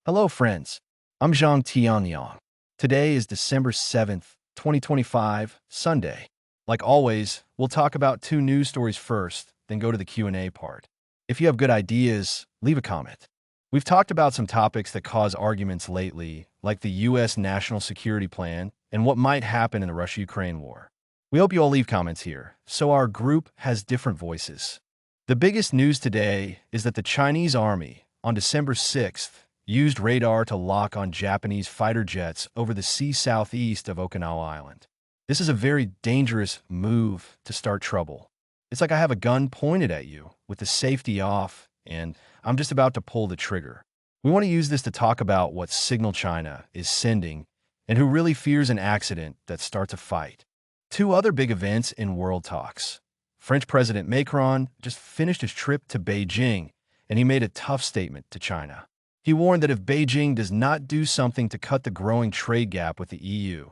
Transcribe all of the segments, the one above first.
Hello, friends. I'm Zhang Tianyang. Today is December 7th, 2025, Sunday. Like always, we'll talk about two news stories first, then go to the Q&A part. If you have good ideas, leave a comment. We've talked about some topics that cause arguments lately, like the U.S. National Security Plan and what might happen in the Russia-Ukraine war. We hope you all leave comments here, so our group has different voices. The biggest news today is that the Chinese army, on December 6th, used radar to lock on Japanese fighter jets over the sea southeast of Okinawa Island. This is a very dangerous move to start trouble. It's like I have a gun pointed at you with the safety off, and I'm just about to pull the trigger. We want to use this to talk about what signal China is sending and who really fears an accident that starts a fight. Two other big events in world talks. French President Macron just finished his trip to Beijing, and he made a tough statement to China. He warned that if Beijing does not do something to cut the growing trade gap with the EU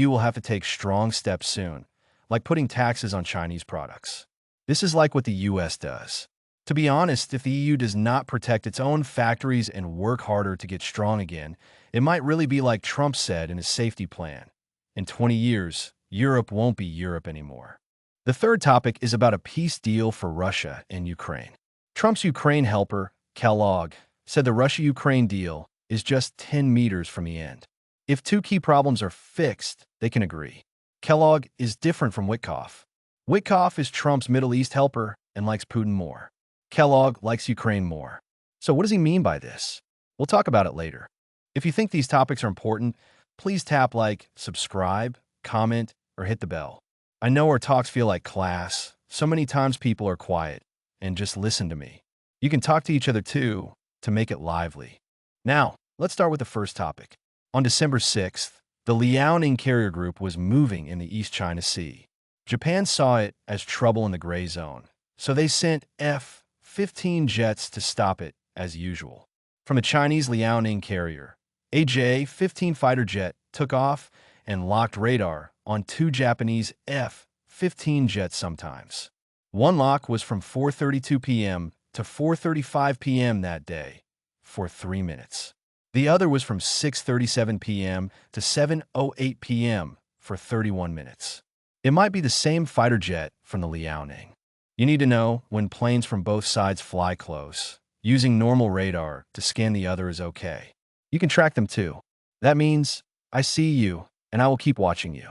will have to take strong steps soon, like putting taxes on Chinese products. This is like what the US does. To be honest, if the EU does not protect its own factories and work harder to get strong again, it might really be like Trump said in his safety plan. In 20 years, Europe won't be Europe anymore. The third topic is about a peace deal for Russia and Ukraine. Trump's Ukraine helper, Kellogg, said the Russia-Ukraine deal is just 10 meters from the end. If two key problems are fixed, they can agree. Kellogg is different from Witkoff. Witkoff is Trump's Middle East helper and likes Putin more. Kellogg likes Ukraine more. So what does he mean by this? We'll talk about it later. If you think these topics are important, please tap like, subscribe, comment, or hit the bell. I know our talks feel like class. So many times people are quiet and just listen to me. You can talk to each other too to make it lively. Now, let's start with the first topic. On December 6th, the Liaoning carrier group was moving in the East China Sea. Japan saw it as trouble in the gray zone, so they sent F-15 jets to stop it as usual. From a Chinese Liaoning carrier, a J-15 fighter jet took off and locked radar on two Japanese F-15 jets sometimes. One lock was from 4:32 p.m. to 4:35 p.m. that day, for 3 minutes. The other was from 6:37 p.m. to 7:08 p.m. for 31 minutes. It might be the same fighter jet from the Liaoning. You need to know when planes from both sides fly close. Using normal radar to scan the other is okay. You can track them too. That means I see you, and I will keep watching you.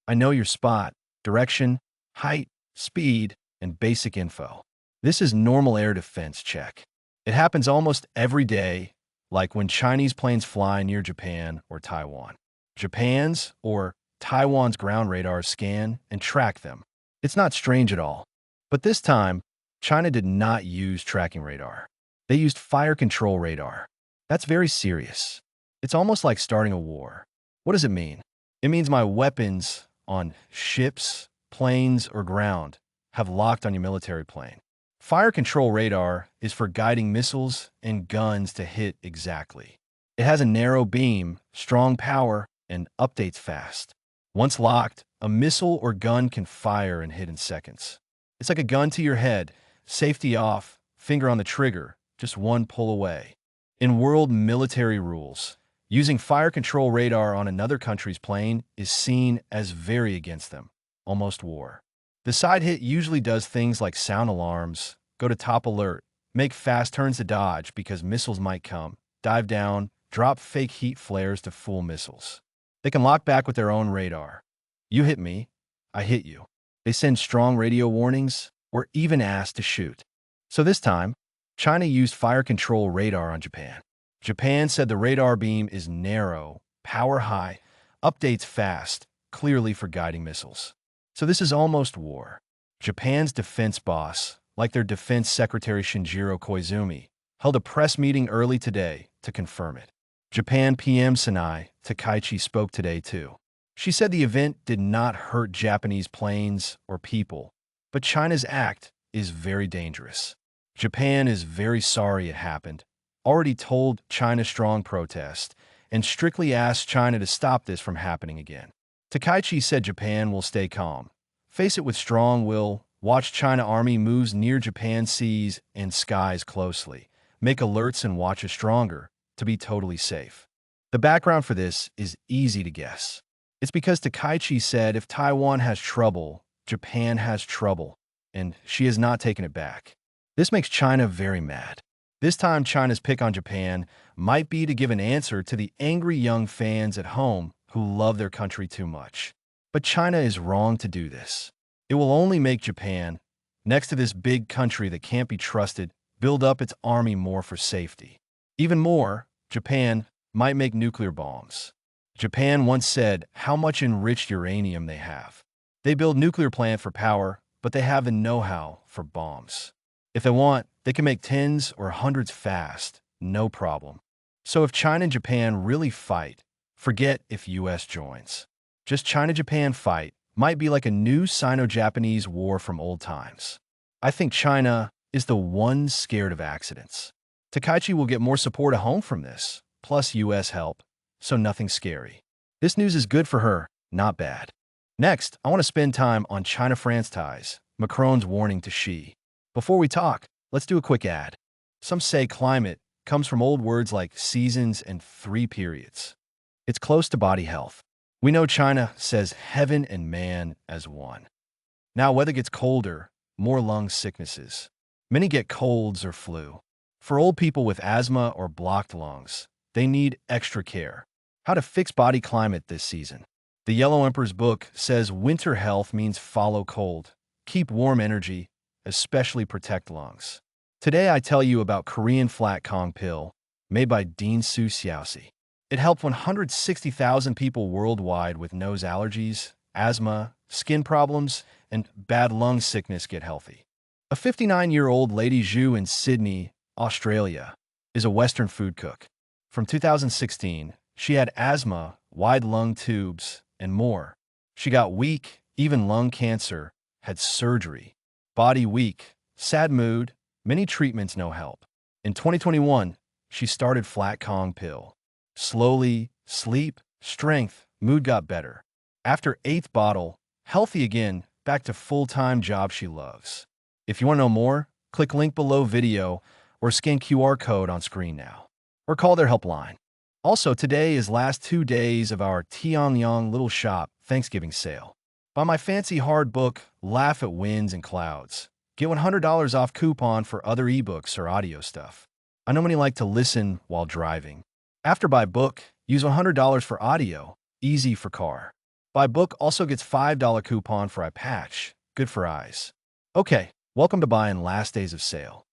I know your spot, direction, height, speed, and basic info. This is normal air defense check. It happens almost every day, like when Chinese planes fly near Japan or Taiwan. Japan's or Taiwan's ground radars scan and track them. It's not strange at all. But this time, China did not use tracking radar. They used fire control radar. That's very serious. It's almost like starting a war. What does it mean? It means my weapons on ships, planes, or ground have locked on your military plane. Fire control radar is for guiding missiles and guns to hit exactly. It has a narrow beam, strong power, and updates fast. Once locked, a missile or gun can fire and hit in seconds. It's like a gun to your head, safety off, finger on the trigger, just one pull away. In world military rules, using fire control radar on another country's plane is seen as very against them, almost war. The side hit usually does things like sound alarms, go to top alert, make fast turns to dodge because missiles might come, dive down, drop fake heat flares to fool missiles. They can lock back with their own radar. You hit me, I hit you. They send strong radio warnings or even ask to shoot. So this time, China used fire control radar on Japan. Japan said the radar beam is narrow, power high, updates fast, clearly for guiding missiles. So this is almost war. Japan's defense boss, like their defense secretary Shinjiro Koizumi, held a press meeting early today to confirm it. Japan PM Sanai Takaichi spoke today too. She said the event did not hurt Japanese planes or people, but China's act is very dangerous. Japan is very sorry it happened, already told China strong protest, and strictly asked China to stop this from happening again. Takaichi said Japan will stay calm, face it with strong will, watch China Army moves near Japan seas and skies closely, make alerts and watches stronger, to be totally safe. The background for this is easy to guess. It's because Takaichi said if Taiwan has trouble, Japan has trouble, and she has not taken it back. This makes China very mad. This time, China's pick on Japan might be to give an answer to the angry young fans at home who love their country too much. But China is wrong to do this. It will only make Japan, next to this big country that can't be trusted, build up its army more for safety. Even more, Japan might make nuclear bombs. Japan once said how much enriched uranium they have. They build nuclear plant for power, but they have the know-how for bombs. If they want, they can make tens or hundreds fast, no problem. So if China and Japan really fight, forget if US joins. Just China-Japan fight might be like a new Sino-Japanese war from old times. I think China is the one scared of accidents. Takaichi will get more support at home from this, plus US help, so nothing scary. This news is good for her, not bad. Next, I want to spend time on China-France ties, Macron's warning to Xi. Before we talk, let's do a quick ad. Some say climate comes from old words like seasons and 3 periods. It's close to body health. We know China says heaven and man as one. Now, weather gets colder, more lung sicknesses. Many get colds or flu. For old people with asthma or blocked lungs, they need extra care. How to fix body climate this season. The Yellow Emperor's book says winter health means follow cold, keep warm energy, especially protect lungs. Today I tell you about Korean Flat Kong pill, made by Dean Su Xiaoxi. It helped 160,000 people worldwide with nose allergies, asthma, skin problems, and bad lung sickness get healthy. A 59-year-old Lady Zhu in Sydney, Australia, is a Western food cook. From 2016, she had asthma, wide lung tubes, and more. She got weak, even lung cancer, had surgery. Body weak, sad mood, many treatments no help. In 2021, she started Flat Kong pill. Slowly, sleep, strength, mood got better. After 8th bottle, healthy again, back to full-time job she loves. If you want to know more, click link below video or scan QR code on screen now. Or call their helpline. Also, today is last 2 days of our Tianyang Little Shop Thanksgiving sale. Buy my fancy hard book, Laugh at Winds and Clouds. Get $100 off coupon for other ebooks or audio stuff. I know many like to listen while driving. After buy book, use $100 for audio, easy for car. Buy book also gets $5 coupon for eye patch, good for eyes. Okay, welcome to buying last days of sale.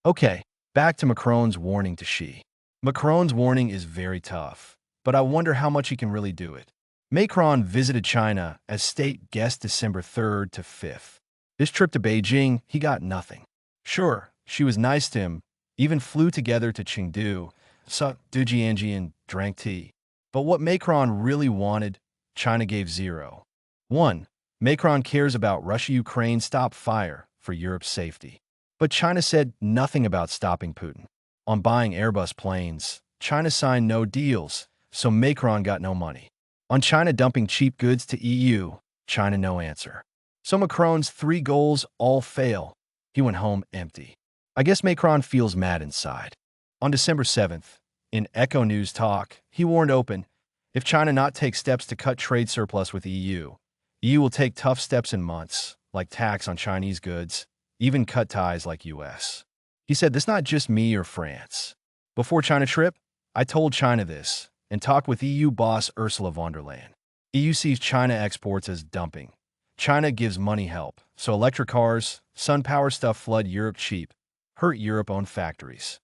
Okay, back to Macron's warning to Xi. Macron's warning is very tough, but I wonder how much he can really do it. Macron visited China as state guest December 3rd to 5th. This trip to Beijing, he got nothing. Sure, she was nice to him, even flew together to Chengdu, saw Dujianji and drank tea. But what Macron really wanted, China gave 0. 1. Macron cares about Russia-Ukraine stop fire for Europe's safety. But China said nothing about stopping Putin. On buying Airbus planes, China signed no deals, so Macron got no money. On China dumping cheap goods to EU, China no answer. So Macron's 3 goals all fail. He went home empty. I guess Macron feels mad inside. On December 7th, in Echo News Talk, he warned open, if China not take steps to cut trade surplus with EU will take tough steps in months, like tax on Chinese goods, even cut ties like US. He said, this not just me or France. Before China trip, I told China this and talked with EU boss Ursula von der Leyen. EU sees China exports as dumping. China gives money help, so electric cars, sun power stuff flood Europe cheap, hurt Europe-owned factories.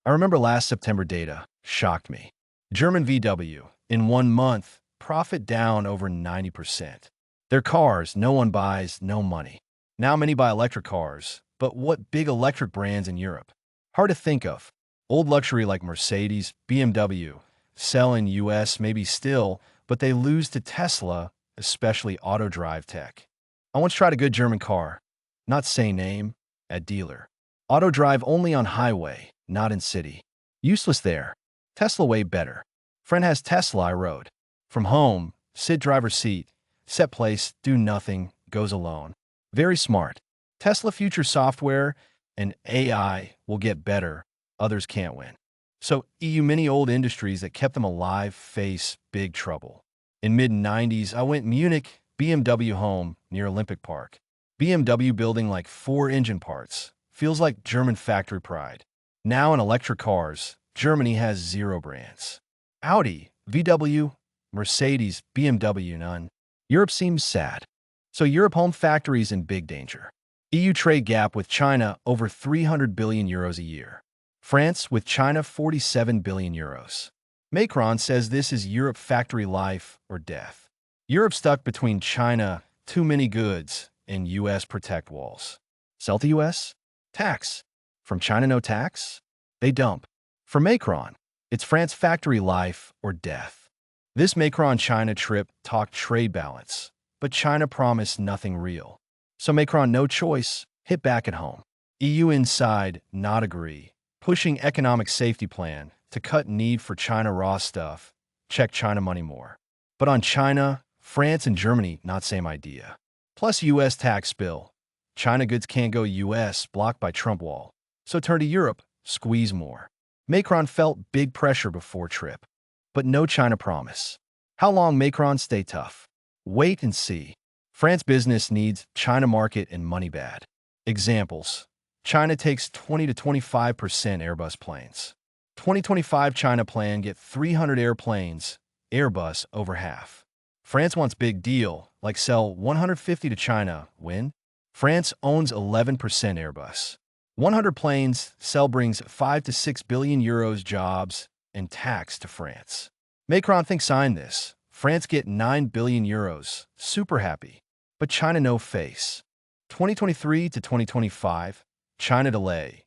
I remember last September data shocked me. German VW, in 1 month, profit down over 90%. Their cars, no one buys, no money. Now many buy electric cars, but what big electric brands in Europe? Hard to think of. Old luxury like Mercedes, BMW, sell in US maybe still, but they lose to Tesla, especially auto drive tech. I once tried a good German car, not say name, at dealer. Auto drive only on highway, not in city. Useless there. Tesla way better. Friend has Tesla I rode. From home, sit driver's seat, set place, do nothing, goes alone. Very smart. Tesla future software and AI will get better. Others can't win. So EU many old industries that kept them alive face big trouble. In mid-90s, I went Munich, BMW home near Olympic Park. BMW building like 4 engine parts. Feels like German factory pride. Now in electric cars, Germany has 0 brands. Audi, VW, Mercedes, BMW, none. Europe seems sad. So Europe home factories in big danger. EU trade gap with China over 300 billion euros a year. France with China 47 billion euros. Macron says this is Europe factory life or death. Europe stuck between China, too many goods, and US protect walls. Sell to US? Tax. From China no tax? They dump. For Macron, it's France factory life or death. This Macron-China trip talked trade balance, but China promised nothing real. So Macron no choice, hit back at home. EU inside, not agree. Pushing economic safety plan to cut need for China raw stuff, check China money more. But on China, France and Germany, not same idea. Plus US tax bill. China goods can't go US, blocked by Trump wall. So turn to Europe, squeeze more. Macron felt big pressure before trip. But no China promise. How long Macron stay tough? Wait and see. France business needs China market and money bad. Examples. China takes 20 to 25% Airbus planes. 2025 China plan get 300 airplanes, Airbus over half. France wants big deal, like sell 150 to China, win? France owns 11% Airbus. 100 planes, sell brings 5 to 6 billion euros jobs and tax to France. Macron thinks sign this. France get 9 billion euros, super happy. But China no face. 2023 to 2025, China delay.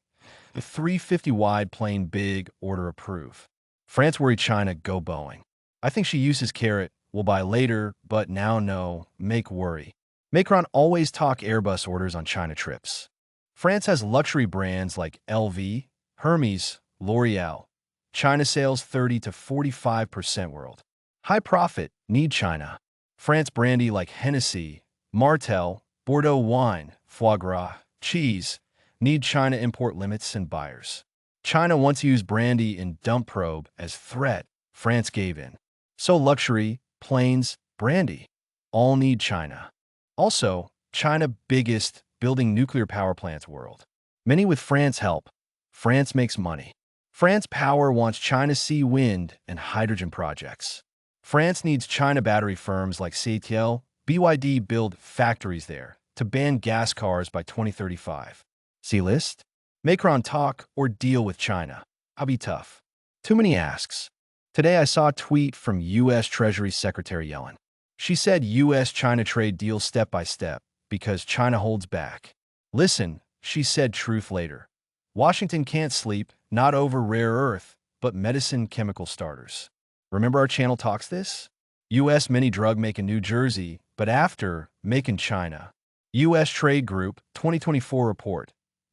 The 350 wide plane big order approve. France worried China go Boeing. I think she uses carrot, will buy later, but now no, make worry. Macron always talk Airbus orders on China trips. France has luxury brands like LV, Hermes, L'Oreal. China sales 30 to 45% world. High profit, need China. France brandy like Hennessy, Martell, Bordeaux wine, foie gras, cheese, need China import limits and buyers. China once used brandy in dump probe as threat, France gave in. So luxury, planes, brandy, all need China. Also, China biggest building nuclear power plants world. Many with France help. France makes money. France power wants China sea wind and hydrogen projects. France needs China battery firms like CATL, BYD build factories there to ban gas cars by 2035. See list? Macron talk or deal with China. I'll be tough. Too many asks. Today I saw a tweet from U.S. Treasury Secretary Yellen. She said U.S.-China trade deal step by step because China holds back. Listen, she said truth later. Washington can't sleep, not over rare earth, but medicine chemical starters. Remember our channel talks this? U.S. mini drug make in New Jersey, but after, make in China. U.S. Trade Group 2024 report.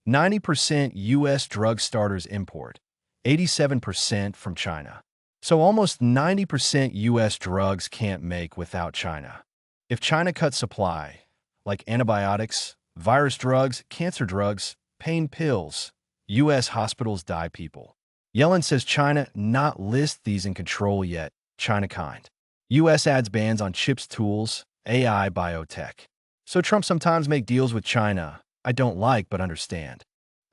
90% U.S. drug starters import, 87% from China. So almost 90% U.S. drugs can't make without China. If China cuts supply, like antibiotics, virus drugs, cancer drugs, pain pills, U.S. hospitals die people. Yellen says China not list these in control yet, China kind. U.S. adds bans on chips tools, AI biotech. So Trump sometimes make deals with China I don't like but understand.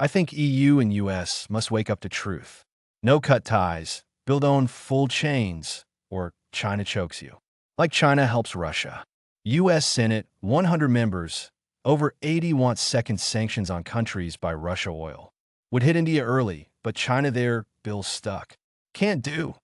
I think EU and US must wake up to truth. No cut ties, build own full chains, or China chokes you. Like China helps Russia. US Senate, 100 members, over 80 want second sanctions on countries by Russia oil. Would hit India early, but China there, bill stuck. Can't do.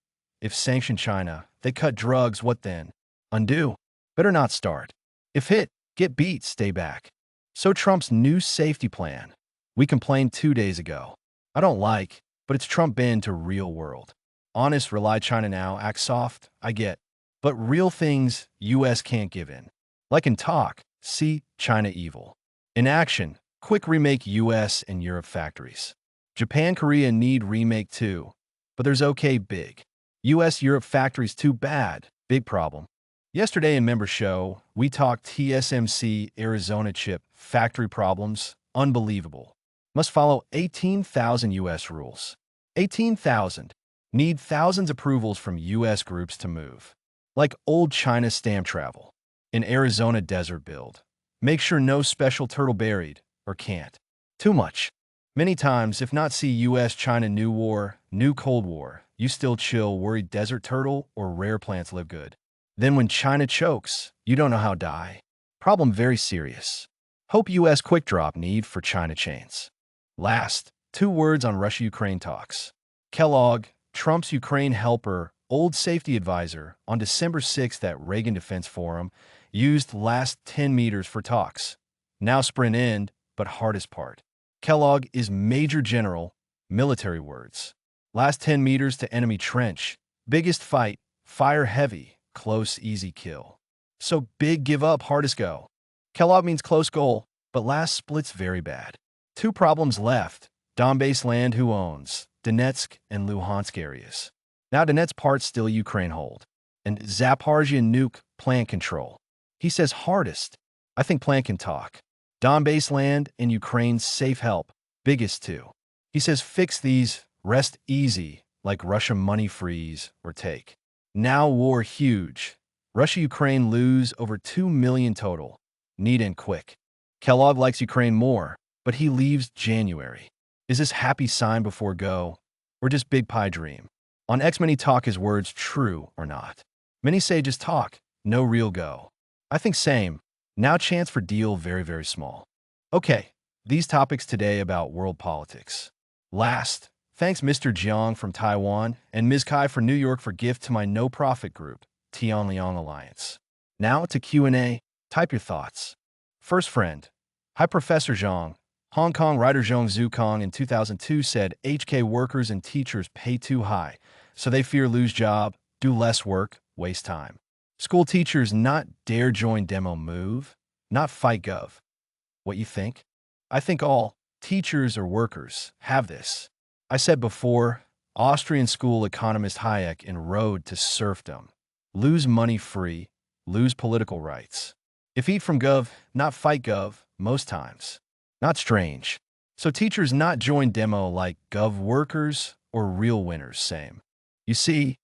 If sanction China, they cut drugs, what then? Undo. Better not start. If hit, get beat, stay back. So Trump's new safety plan. We complained 2 days ago. I don't like, but it's Trump bend to real world. Honest, rely China now, act soft, I get. But real things, US can't give in. Like in talk, see, China evil. In action, quick remake US and Europe factories. Japan, Korea need remake too. But there's okay big. US, Europe factories too bad, big problem. Yesterday in member show, we talked TSMC Arizona chip factory problems, unbelievable. Must follow 18,000 US rules. 18,000. Need thousands approvals from U.S. groups to move. Like old China stamp travel. In Arizona desert build. Make sure no special turtle buried, or can't. Too much. Many times, if not see U.S.-China new war, new Cold War, you still chill, worried desert turtle or rare plants live good. Then when China chokes, you don't know how die. Problem very serious. Hope U.S. quick drop need for China chains. Last, 2 words on Russia-Ukraine talks. Kellogg, Trump's Ukraine helper, old safety advisor, on December 6th at Reagan Defense Forum, used last 10 meters for talks. Now sprint end, but hardest part. Kellogg is Major General, military words. Last 10 meters to enemy trench. Biggest fight, fire heavy, close easy kill. So big give up, hardest go. Kellogg means close goal, but last split's very bad. 2 problems left. Donbass land who owns, Donetsk and Luhansk areas. Now Donetsk parts still Ukraine hold. And Zaporizhzhia nuke, plant control. He says hardest. I think plant can talk. Donbass land and Ukraine's safe help, biggest 2. He says fix these, rest easy, like Russia money freeze or take. Now war huge. Russia-Ukraine lose over 2 million total. Need end quick. Kellogg likes Ukraine more, but he leaves January. Is this happy sign before go, or just big pie dream? On X many talk his words true or not. Many say just talk, no real go. I think same. Now chance for deal very small. Okay, these topics today about world politics. Last, thanks Mr. Jiang from Taiwan and Ms. Kai for New York for gift to my no-profit group, Tianliang Alliance. Now to Q&A, type your thoughts. First friend. Hi Professor Zhang. Hong Kong writer Zhong Zukong in 2002 said HK workers and teachers pay too high, so they fear lose job, do less work, waste time. School teachers not dare join demo move, not fight gov. What you think? I think all teachers or workers have this. I said before, Austrian school economist Hayek in Road to Serfdom. Lose money free, lose political rights. If eat from gov, not fight gov, most times. Not strange. So teachers not join demo like gov workers or real winners same. You see,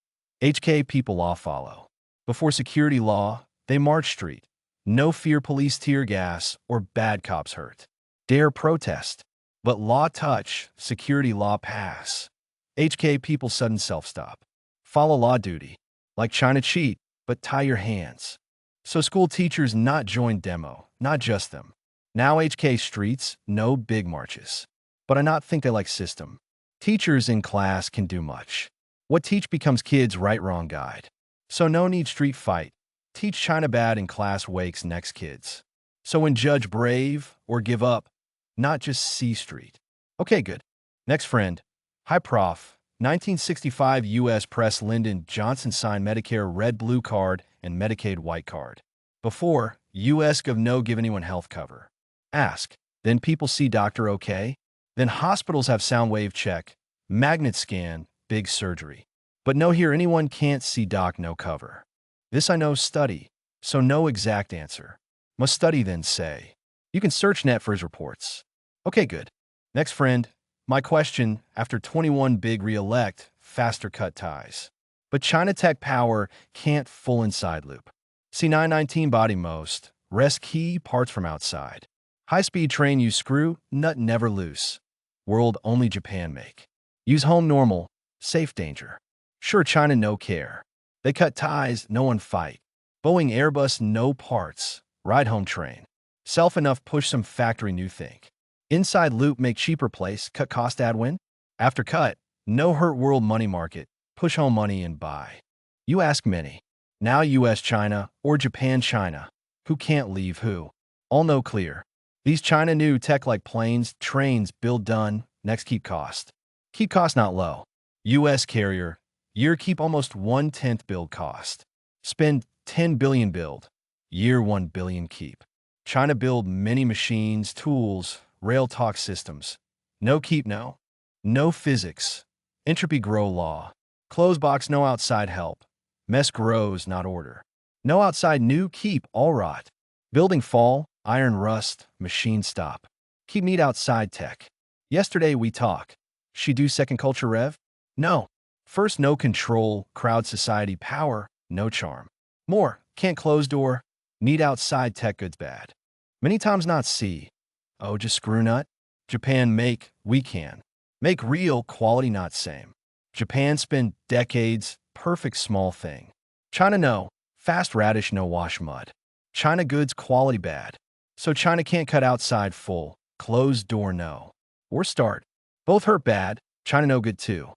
HK people law follow. Before security law, they march street. No fear police tear gas or bad cops hurt. Dare protest. But law touch, security law pass. HK people sudden self-stop. Follow law duty. Like China cheat, but tie your hands. So school teachers not join demo, not just them. Now HK streets, no big marches. But I not think they like system. Teachers in class can do much. What teach becomes kids' right-wrong guide. So no need street fight. Teach China bad in class wakes next kids. So when judge brave or give up, not just C Street. Okay, good. Next friend. Hi Prof. 1965 U.S. Press Lyndon Johnson signed Medicare red-blue card and Medicaid white card. Before, U.S. Gov no give anyone health cover. Ask. Then people see doctor okay? Then hospitals have sound wave check, magnet scan, big surgery. But no here anyone can't see doc no cover. This I know study, so no exact answer. Must study then say. You can search net for his reports. Okay, good. Next friend. My question, after 21 big re-elect, faster cut ties. But China tech power can't full inside loop. C919 body most, rest key parts from outside. High-speed train use screw, nut never loose. World only Japan make. Use home normal, safe danger. Sure China no care. They cut ties, no one fight. Boeing Airbus no parts, ride home train. Self enough push some factory new think. Inside loop make cheaper place, cut cost add win. After cut, no hurt world money market, push home money and buy. You ask many. Now US China or Japan China. Who can't leave who? All know clear. These China new tech like planes, trains, build done, next keep cost. Keep cost not low. US carrier, year keep almost 1/10 build cost. Spend 10 billion build, year 1 billion keep. China build many machines, tools, rail talk systems. No keep no. No physics. Entropy grow law. Close box no outside help. Mess grows not order. No outside new keep all rot. Building fall, iron rust, machine stop. Keep need outside tech. Yesterday we talk. She do second culture rev? No. First, no control, crowd society power, no charm. More, can't close door, need outside tech goods bad. Many times not see. Oh, just screw nut? Japan make, we can. Make real, quality not same. Japan spend decades, perfect small thing. China no, fast radish no wash mud. China goods quality bad. So China can't cut outside full, closed door no. Or start. Both hurt bad, China no good too.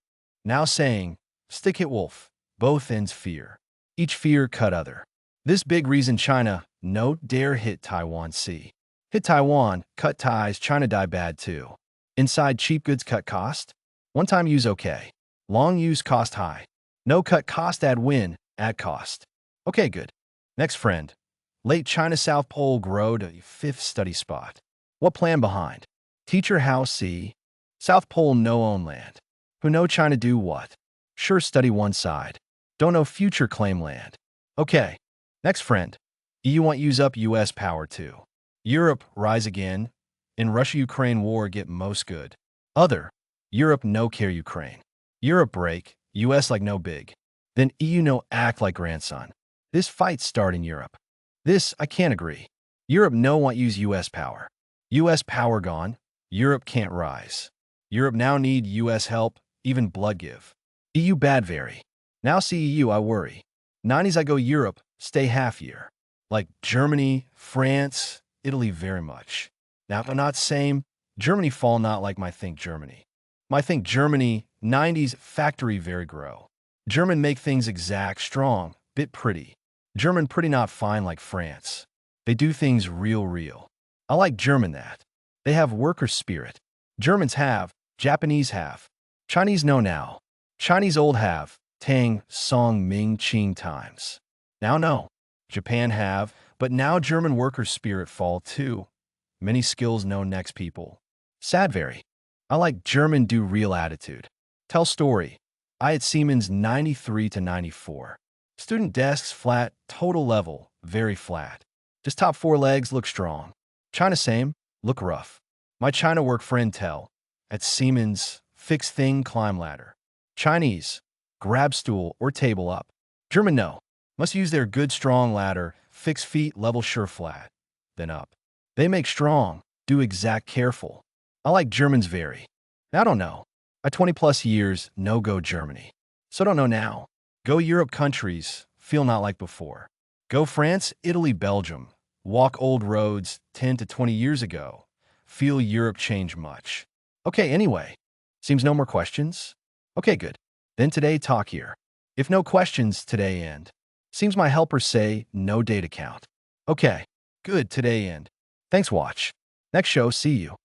Now saying, stick hit wolf, both ends fear. Each fear cut other. This big reason China no dare hit Taiwan see. Hit Taiwan, cut ties, China die bad too. Inside cheap goods cut cost? One time use okay. Long use cost high. No cut cost add win, add cost. Okay, good. Next friend. Late China South Pole grow to fifth study spot. What plan behind? Teacher house see. South Pole no own land. Who know China do what? Sure study one side. Don't know future claim land. Okay. Next friend. EU want use up US power too. Europe rise again. In Russia-Ukraine war get most good. Other. Europe no care Ukraine. Europe break. US like no big. Then EU no act like grandson. This fight start in Europe. This I can't agree. Europe no want use US power. US power gone. Europe can't rise. Europe now need US help, even blood give. EU bad very. Now see EU I worry. 90s I go Europe, stay half year. Like Germany, France, Italy very much. Now not same, Germany fall not like my think Germany. My think Germany, 90s factory very grow. German make things exact, strong, bit pretty. German pretty not fine like France. They do things real. I like German that. They have worker spirit. Germans have, Japanese have. Chinese know now. Chinese old have, Tang, Song, Ming, Qing times. Now no. Japan have, but now German worker spirit fall too. Many skills know next people. Sad very. I like German do real attitude. Tell story. I at Siemens 93 to 94. Student desks flat, total level, very flat. Just top 4 legs look strong. China same, look rough. My China work friend tell. At Siemens, fix thing climb ladder. Chinese, grab stool or table up. German no. Must use their good strong ladder, fix feet level sure flat. Then up. They make strong, do exact careful. I like Germans very. Now don't know. I 20 plus years, no go Germany. So don't know now. Go Europe countries, feel not like before. Go France, Italy, Belgium. Walk old roads 10 to 20 years ago. Feel Europe change much. Okay, anyway. Seems no more questions? Okay, good. Then today talk here. If no questions, today end. Seems my helpers say no data count. Okay, good, today end. Thanks watch. Next show, see you.